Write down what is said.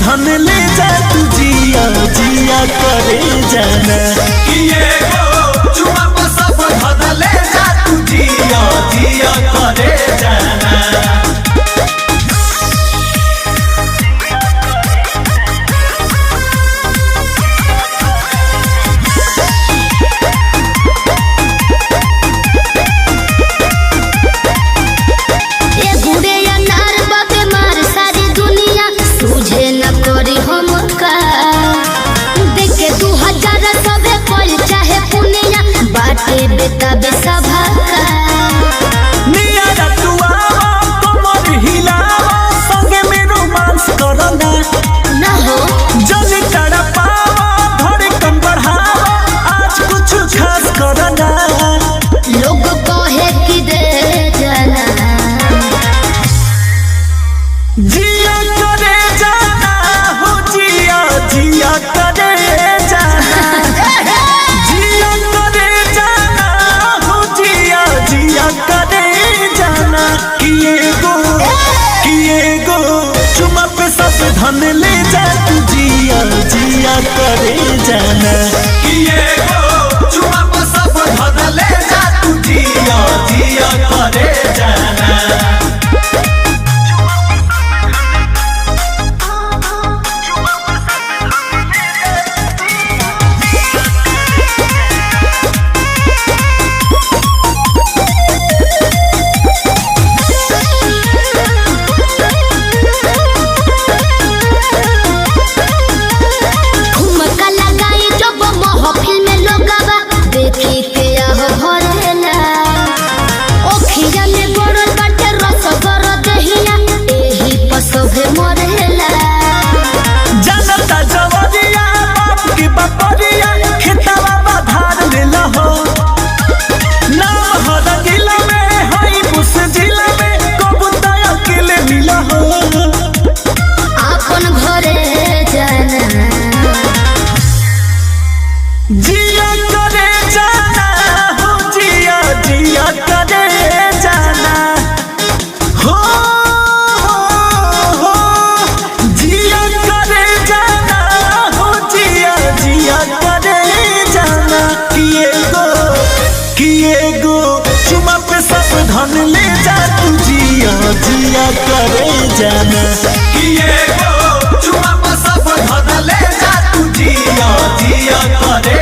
धन ले जा तू जिया जिया करे जाना चुमा पे सब धन ले जा तू जिया जिया करे जाना। बेटा बेसभा निया रतुआ कमर हिलावा संगे में रोमांस करना ना हो जल तड़पावा धड़कन बढ़ावा आज कुछ खास करना लोग कहे कि दे जाना जिया करे जाना हो जिया जिया करे जाना जिया करे जाना हो जिया जिया करे जाना किए गो चुमा पे सब धन ले जा तू जिया जिया करे जाना किए गो चुमा पे सब धन ले जा तू जिया जिया करे जाना। जिया करे जाना हो जिया जिया करे जाना हो जिया करे जाना हो जिया जिया करे जाना किए गो चुमा पे सब धन ले जा तू जिया जिया करे जाना किए गो चुमा पे सब धन ले जा तू जिया जिया करे